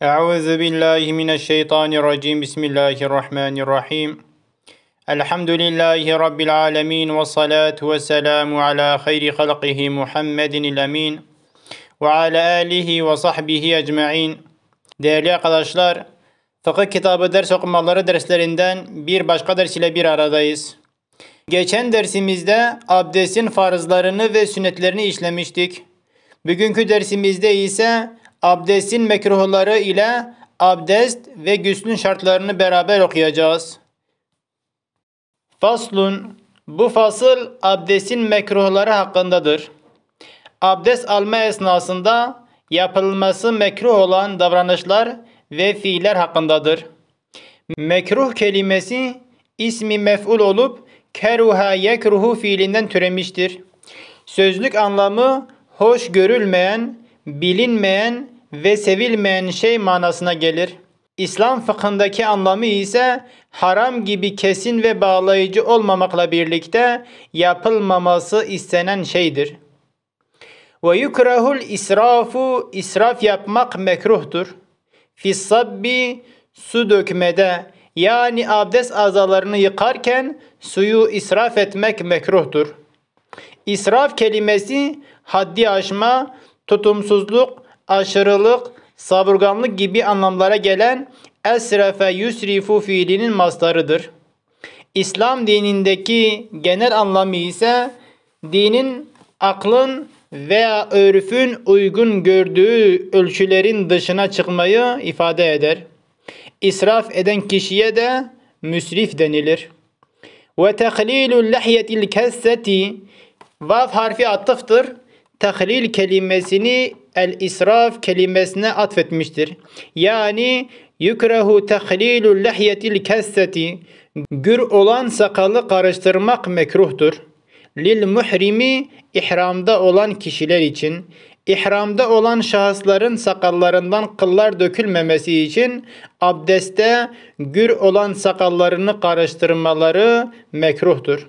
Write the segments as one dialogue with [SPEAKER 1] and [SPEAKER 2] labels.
[SPEAKER 1] Euzu billahi mineşşeytanirracim. Bismillahirrahmanirrahim. Elhamdülillahi rabbil alamin ve salatu vesselamu ala hayri halqihi Muhammedinil emin ve ala alihi ve sahbihi ecmaîn. Değerli arkadaşlar, fıkıh kitabı ders okumaları derslerinden bir başka ders ile bir aradayız. Geçen dersimizde abdestin farzlarını ve sünnetlerini işlemiştik. Bugünkü dersimizde ise abdestin mekruhları ile abdest ve guslün şartlarını beraber okuyacağız. Faslun, bu fasıl abdestin mekruhları hakkındadır. Abdest alma esnasında yapılması mekruh olan davranışlar ve fiiller hakkındadır. Mekruh kelimesi ismi mef'ul olup keruha yekruhu fiilinden türemiştir. Sözlük anlamı hoş görülmeyen, bilinmeyen ve sevilmeyen şey manasına gelir. İslam fıkhındaki anlamı ise haram gibi kesin ve bağlayıcı olmamakla birlikte yapılmaması istenen şeydir. Ve yukrahul israfu, israf yapmak mekruhtur. Fissabbi, su dökmede, yani abdest azalarını yıkarken suyu israf etmek mekruhtur. İsraf kelimesi haddi aşma, tutumsuzluk, aşırılık, savurganlık gibi anlamlara gelen esrefe yusrifu fiilinin mastarıdır. İslam dinindeki genel anlamı ise dinin aklın veya örfün uygun gördüğü ölçülerin dışına çıkmayı ifade eder. İsraf eden kişiye de müsrif denilir. Ve tehlilul lehyetil kesseti, vav harfi atıftır. Tehlil kelimesini el-israf kelimesine atfetmiştir. Yani yukrahu tehlilul lehyetil kesseti, gür olan sakalı karıştırmak mekruhtur. Lil muhrimi, ihramda olan kişiler için, ihramda olan şahısların sakallarından kıllar dökülmemesi için abdeste gür olan sakallarını karıştırmaları mekruhtur.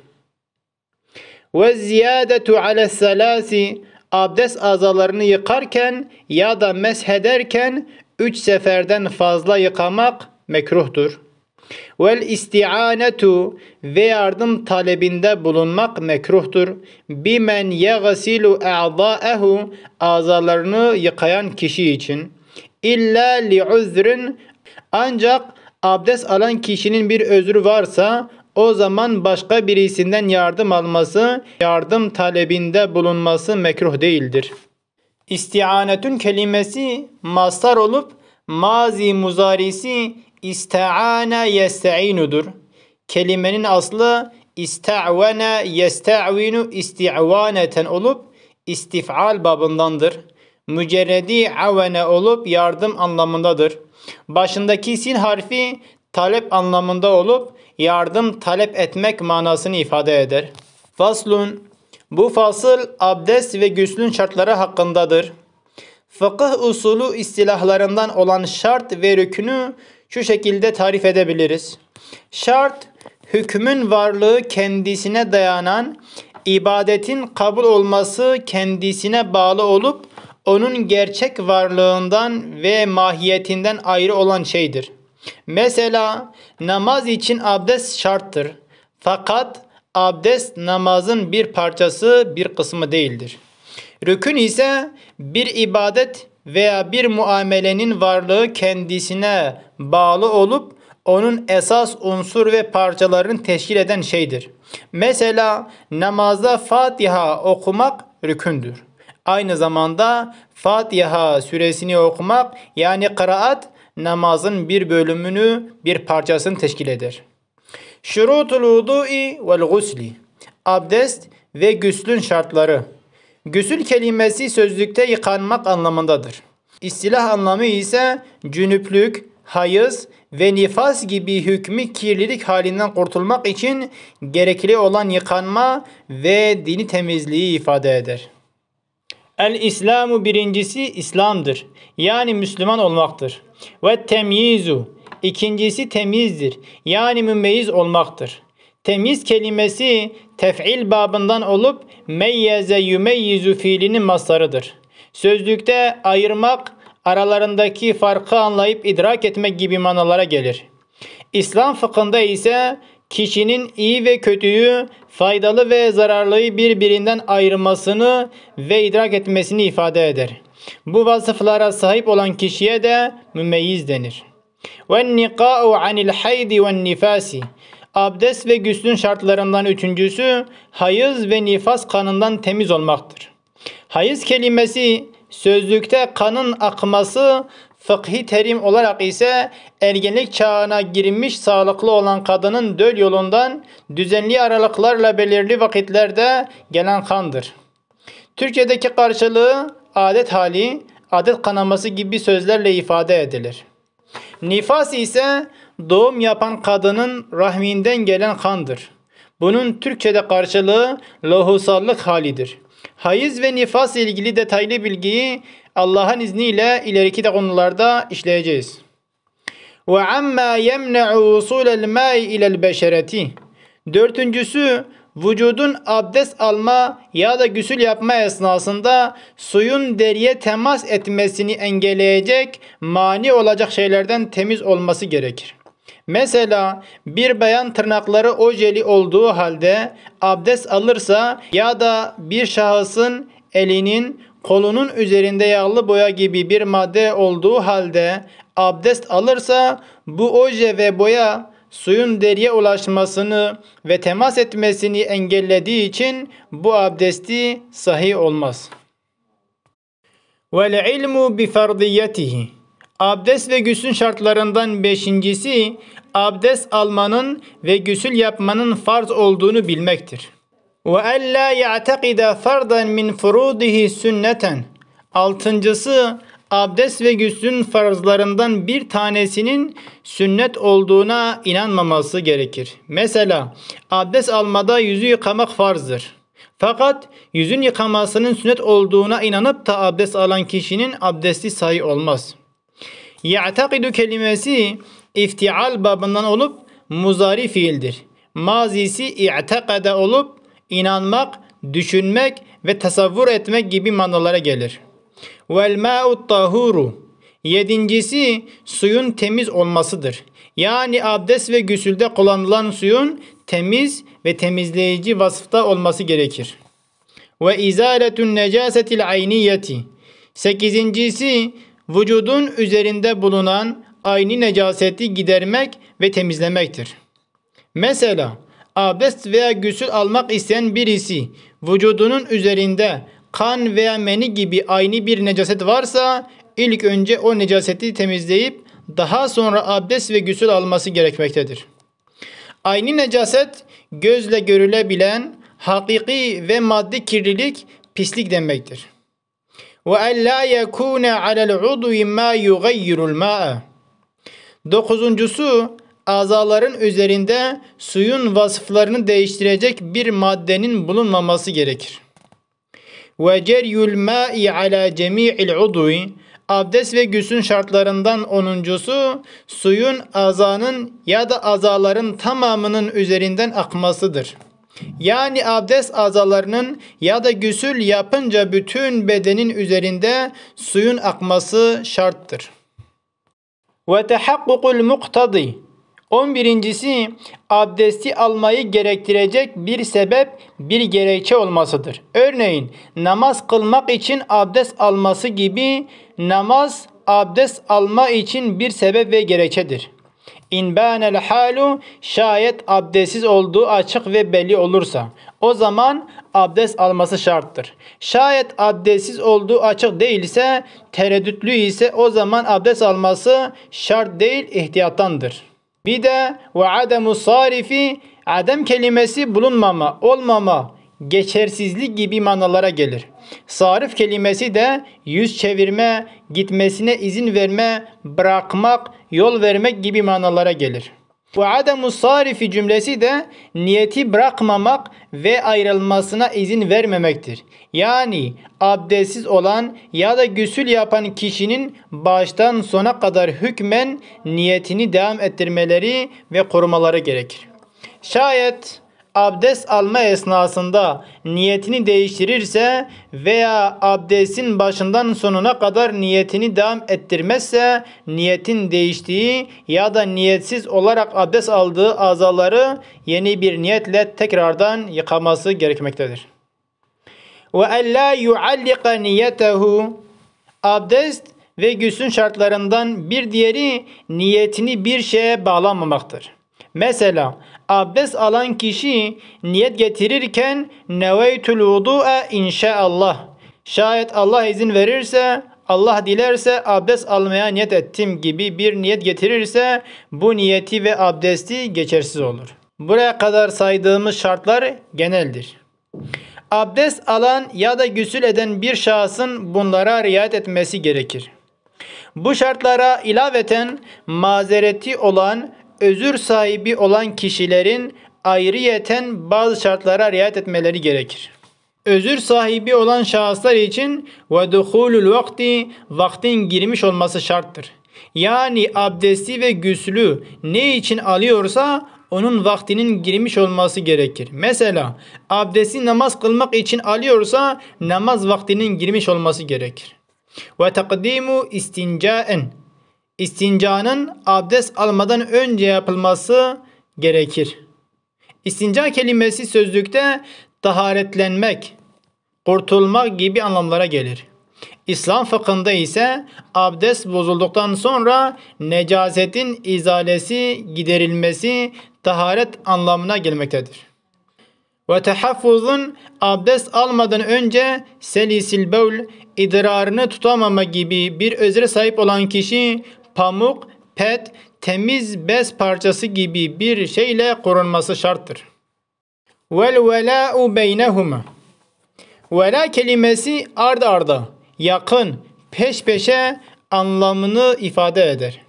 [SPEAKER 1] Ve ziyadetu ala selasi, abdest azalarını yıkarken ya da meshederken 3 seferden fazla yıkamak mekruhtur. Vel isti'anetu, ve yardım talebinde bulunmak mekruhtur. Bimen yagsilu a'da'ehu, azalarını yıkayan kişi için. İlla li uzrin, ancak abdest alan kişinin bir özrü varsa o zaman başka birisinden yardım alması, yardım talebinde bulunması mekruh değildir. İsti'anetun kelimesi mastar olup mazi muzarisi ista'ane yestainudur. Kelimenin aslı ista'vene yesta'vinu isti'vaneten olup istif'al babındandır. Mücerredi avene olup yardım anlamındadır. Başındaki sin harfi talep anlamında olup yardım talep etmek manasını ifade eder. Faslun, bu fasıl abdest ve guslün şartları hakkındadır. Fıkıh usulü istilahlarından olan şart ve rükünü şu şekilde tarif edebiliriz. Şart, hükmün varlığı kendisine dayanan, ibadetin kabul olması kendisine bağlı olup onun gerçek varlığından ve mahiyetinden ayrı olan şeydir. Mesela namaz için abdest şarttır. Fakat abdest namazın bir parçası, bir kısmı değildir. Rükün ise bir ibadet veya bir muamelenin varlığı kendisine bağlı olup onun esas unsur ve parçalarını teşkil eden şeydir. Mesela namazda Fatiha okumak rükündür. Aynı zamanda Fatiha suresini okumak yani kıraat namazın bir bölümünü, bir parçasını teşkil eder. Şurutul vudu'i vel gusli, abdest ve güslün şartları. Gusül kelimesi sözlükte yıkanmak anlamındadır. İstilah anlamı ise cünüplük, hayız ve nifas gibi hükmü kirlilik halinden kurtulmak için gerekli olan yıkanma ve dini temizliği ifade eder. El-İslamu, birincisi İslam'dır. Yani Müslüman olmaktır. Ve temyizu, ikincisi temizdir. Yani mümeyyiz olmaktır. Temiz kelimesi tef'il babından olup meyyeze yümeyyizu fiilinin mastarıdır. Sözlükte ayırmak, aralarındaki farkı anlayıp idrak etmek gibi manalara gelir. İslam fıkhında ise kişinin iyi ve kötüyü, faydalı ve zararlıyı birbirinden ayırmasını ve idrak etmesini ifade eder. Bu vasıflara sahip olan kişiye de mümeyyiz denir. وَالنِّقَاءُ عَنِ الْحَيْدِ وَالنِّفَاسِ Abdest ve guslün şartlarından üçüncüsü hayız ve nifas kanından temiz olmaktır. Hayız kelimesi sözlükte kanın akması, fıkhi terim olarak ise ergenlik çağına girmiş sağlıklı olan kadının döl yolundan düzenli aralıklarla belirli vakitlerde gelen kandır. Türkçedeki karşılığı adet hali, adet kanaması gibi sözlerle ifade edilir. Nifas ise doğum yapan kadının rahminden gelen kandır. Bunun Türkçede karşılığı lohusallık halidir. Hayız ve nifas ile ilgili detaylı bilgiyi Allah'ın izniyle ileriki de konularda işleyeceğiz. وَعَمَّا يَمْنَعُ وُصُولَ الْمَاءِ اِلَى الْبَشَرَةِ Dördüncüsü, vücudun abdest alma ya da gusül yapma esnasında suyun deriye temas etmesini engelleyecek, mani olacak şeylerden temiz olması gerekir. Mesela bir bayan tırnakları ojeli olduğu halde abdest alırsa ya da bir şahısın elinin, kolunun üzerinde yağlı boya gibi bir madde olduğu halde abdest alırsa bu oje ve boya suyun deriye ulaşmasını ve temas etmesini engellediği için bu abdesti sahih olmaz. وَالْعِلْمُ بِفَرْضِيَّتِهِ Abdest ve gusül şartlarından beşincisi, abdest almanın ve gusül yapmanın farz olduğunu bilmektir. وَأَلَّا يَعْتَقِدَ فَرْضًا مِنْ فُرُودِهِ سُنَّةً Altıncısı, abdest ve guslün farzlarından bir tanesinin sünnet olduğuna inanmaması gerekir. Mesela abdest almada yüzü yıkamak farzdır. Fakat yüzün yıkamasının sünnet olduğuna inanıp da abdest alan kişinin abdesti sahih olmaz. Ya'takidu kelimesi iftial babından olup muzari fiildir. Mazisi i'takade olup inanmak, düşünmek ve tasavvur etmek gibi manalara gelir. Vel ma'ut tahuru Yedincisi suyun temiz olmasıdır. Yani abdest ve gusülde kullanılan suyun temiz ve temizleyici vasıfta olması gerekir. Ve izaletun necasetil ayniyeti Sekizincisi vücudun üzerinde bulunan ayni necaseti gidermek ve temizlemektir. Mesela abdest veya gusül almak isteyen birisi vücudunun üzerinde kan veya meni gibi ayni bir necaset varsa ilk önce o necaseti temizleyip daha sonra abdest ve gusül alması gerekmektedir. Ayni necaset gözle görülebilen hakiki ve maddi kirlilik, pislik demektir. وَاَلَّا يَكُونَ عَلَى الْعُضُوِ مَا يُغَيِّرُ الْمَاءَ Dokuzuncusu, azaların üzerinde suyun vasıflarını değiştirecek bir maddenin bulunmaması gerekir. وَجَرْيُ الْمَاءِ عَلَى جَمِيعِ الْعُضُوِ Abdest ve gusül şartlarından onuncusu, suyun azanın ya da azaların tamamının üzerinden akmasıdır. Yani abdest azalarının ya da gusül yapınca bütün bedenin üzerinde suyun akması şarttır. وَتَحَقُّقُ الْمُقْتَضِي 11. Abdesti almayı gerektirecek bir sebep, bir gerekçe olmasıdır. Örneğin namaz kılmak için abdest alması gibi namaz abdest alma için bir sebep ve gerekçedir. İn bânel halu şayet abdestsiz olduğu açık ve belli olursa o zaman abdest alması şarttır. Şayet abdestsiz olduğu açık değilse, tereddütlü ise o zaman abdest alması şart değil, ihtiyattandır. Bir de ve ademu sarifi adem kelimesi bulunmama, olmama, geçersizlik gibi manalara gelir. Sarif kelimesi de yüz çevirme, gitmesine izin verme, bırakmak, yol vermek gibi manalara gelir. Ve ademu sarifi cümlesi de niyeti bırakmamak ve ayrılmasına izin vermemektir. Yani abdestsiz olan ya da gusül yapan kişinin baştan sona kadar hükmen niyetini devam ettirmeleri ve korumaları gerekir. Şayet abdest alma esnasında niyetini değiştirirse veya abdestin başından sonuna kadar niyetini devam ettirmezse niyetin değiştiği ya da niyetsiz olarak abdest aldığı azaları yeni bir niyetle tekrardan yıkaması gerekmektedir. Ve ellâ yuallika niyetehu, abdest ve gusül şartlarından bir diğeri niyetini bir şeye bağlanmamaktır. Mesela abdest alan kişi niyet getirirken neveytul vudu'a inşaallah, şayet Allah izin verirse, Allah dilerse abdest almaya niyet ettim gibi bir niyet getirirse bu niyeti ve abdesti geçersiz olur. Buraya kadar saydığımız şartlar geneldir. Abdest alan ya da gusül eden bir şahsın bunlara riayet etmesi gerekir. Bu şartlara ilaveten mazereti olan, özür sahibi olan kişilerin ayrıyeten bazı şartlara riayet etmeleri gerekir. Özür sahibi olan şahıslar için ve duhulul vakti, vaktin girmiş olması şarttır. Yani abdesti ve güslü ne için alıyorsa onun vaktinin girmiş olması gerekir. Mesela abdesti namaz kılmak için alıyorsa namaz vaktinin girmiş olması gerekir. Ve takdimu istincaen, istincanın abdest almadan önce yapılması gerekir. İstinca kelimesi sözlükte taharetlenmek, kurtulmak gibi anlamlara gelir. İslam fıkhında ise abdest bozulduktan sonra necasetin izalesi, giderilmesi taharet anlamına gelmektedir. Ve tehaffuzun, abdest almadan önce selisil bevl, idrarını tutamama gibi bir özre sahip olan kişi pamuk, pet, temiz bez parçası gibi bir şeyle korunması şarttır. Vel velâ'u beynehuma, vela kelimesi ard arda, yakın, peş peşe anlamını ifade eder.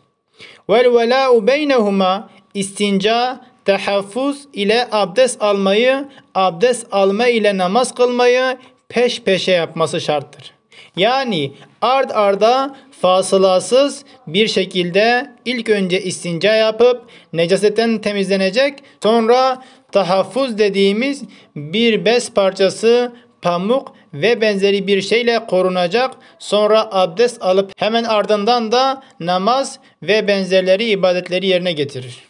[SPEAKER 1] Vel velâ'u beynehuma, istinca, tehaffuz ile abdest almayı, abdest alma ile namaz kılmayı peş peşe yapması şarttır. Yani ard arda fasılasız bir şekilde ilk önce istinca yapıp necasetten temizlenecek, sonra tahaffuz dediğimiz bir bez parçası, pamuk ve benzeri bir şeyle korunacak, sonra abdest alıp hemen ardından da namaz ve benzerleri ibadetleri yerine getirir.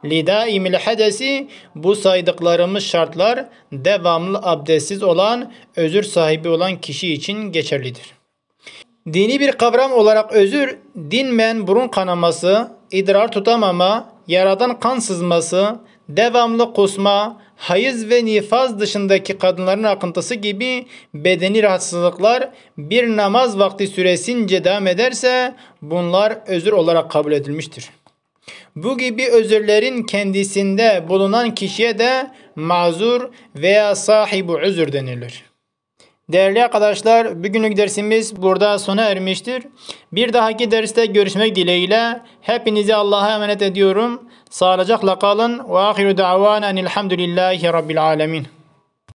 [SPEAKER 1] Lidaimil hadesi, bu saydıklarımız şartlar devamlı abdestsiz olan, özür sahibi olan kişi için geçerlidir. Dini bir kavram olarak özür, dinmeyen burun kanaması, idrar tutamama, yaradan kan sızması, devamlı kusma, hayız ve nifaz dışındaki kadınların akıntısı gibi bedeni rahatsızlıklar bir namaz vakti süresince devam ederse bunlar özür olarak kabul edilmiştir. Bu gibi özürlerin kendisinde bulunan kişiye de mazur veya sahibi özür denilir. Değerli arkadaşlar, bugünlük dersimiz burada sona ermiştir. Bir dahaki derste görüşmek dileğiyle hepinizi Allah'a emanet ediyorum. Sağlıcakla kalın. Ve ahiru da'vanen elhamdülillahi rabbil alemin.